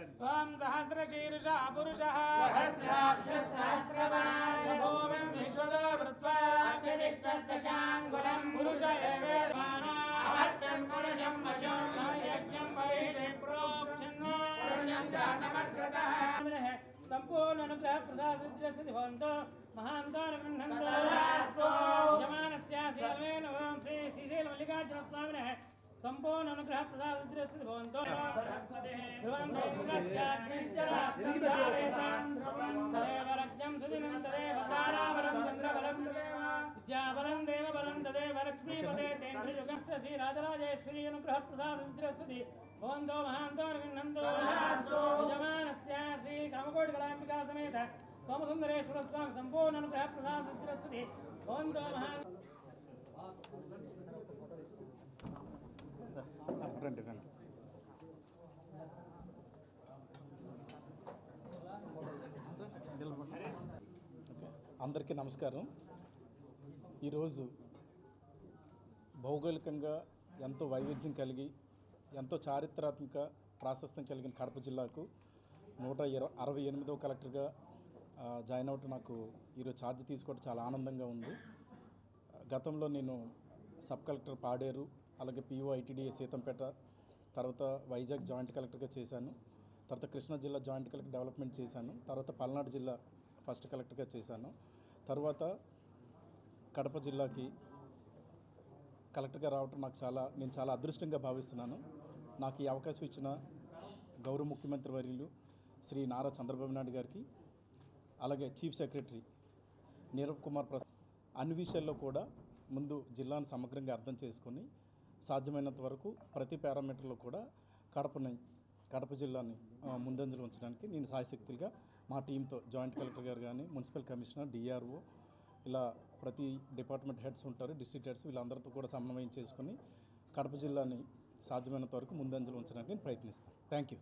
त्वं सहस्रशीर्षः पुरुषः सहस्राक्षः सहस्रवान् भूमिं विश्वतो कृत्वा अत्यतिष्ठदशाङ्गुलम् पुरुष एवेर्वाणा अवर्तन् पुरुषं वशम् यज्ञं वैशे प्रोक्षन् पुरुषं जातमग्रतः संपूर्ण अनुग्रह प्रसाद सिद्धि भवन्तु महान्तान् गृह्णन्तु तथास्तु यजमानस्य सेवेन ओम श्री श्रीशैल मल्लिकार्जुन स्वामिनः संपूर्ण अनुग्रह प्रसाद सिद्धि भवन्तु ध्रुवं देवश्चाग्निश्चरास्त्रं तदेव रज्ञं सुदिनं तदेव ताराबलं चन्द्रबलं विद्याबलं देवबलं तदेव लक्ष्मीपते तेन्द्रयुगस्य श्रीराजराजेश्वरी अनुग्रह प्रसाद सिद्धि भवन्तो महान्तान् गृह्णन्तु यजमानस्य श्री कामकोटिकलाम्बिका समेत सोमसुंदरेश्वर स्वामी संपूर्ण अनुग्रह प्रसाद सिद्धि भवन्तो महान् రండి రండి అందరికీ నమస్కారం. ఈరోజు భౌగోళికంగా ఎంతో వైవిధ్యం కలిగి ఎంతో చారిత్రాత్మక ప్రాశస్త్యం కలిగిన కడప జిల్లాకు 168వ కలెక్టర్గా జాయిన్ అవ్వటం నాకు ఈరోజు ఛార్జ్ తీసుకోవడం చాలా ఆనందంగా ఉంది. గతంలో నేను సబ్ కలెక్టర్ పాడేరు, అలాగే పిఓ ఐటీడీఏ సీతంపేట, తర్వాత వైజాగ్ జాయింట్ కలెక్టర్గా చేశాను. తర్వాత కృష్ణా జిల్లా జాయింట్ కలెక్టర్ డెవలప్మెంట్ చేశాను. తర్వాత పల్నాడు జిల్లా ఫస్ట్ కలెక్టర్గా చేశాను. తర్వాత కడప జిల్లాకి కలెక్టర్గా రావటం నేను చాలా అదృష్టంగా భావిస్తున్నాను. నాకు ఈ అవకాశం ఇచ్చిన గౌరవ ముఖ్యమంత్రి వర్యులు శ్రీ నారా చంద్రబాబు నాయుడు గారికి, అలాగే చీఫ్ సెక్రటరీ నీరవ్ కుమార్ ప్రసాద్ అన్ని విషయాల్లో కూడా ముందు జిల్లాను సమగ్రంగా అర్థం చేసుకొని సాధ్యమైనంత వరకు ప్రతి పారామీటర్లో కూడా కడప జిల్లాని ముందంజలు ఉంచడానికి నేను సాయశక్తులుగా మా టీంతో జాయింట్ కలెక్టర్ గారు కానీ, మున్సిపల్ కమిషనర్, డిఆర్ఓ, ఇలా ప్రతి డిపార్ట్మెంట్ హెడ్స్ ఉంటారు, డిస్ట్రిక్ట్ హెడ్స్, వీళ్ళందరితో కూడా సమన్వయం చేసుకొని కడప జిల్లాని సాధ్యమైనంత వరకు ముందంజలు ఉంచడానికి నేను ప్రయత్నిస్తాను. Thank you.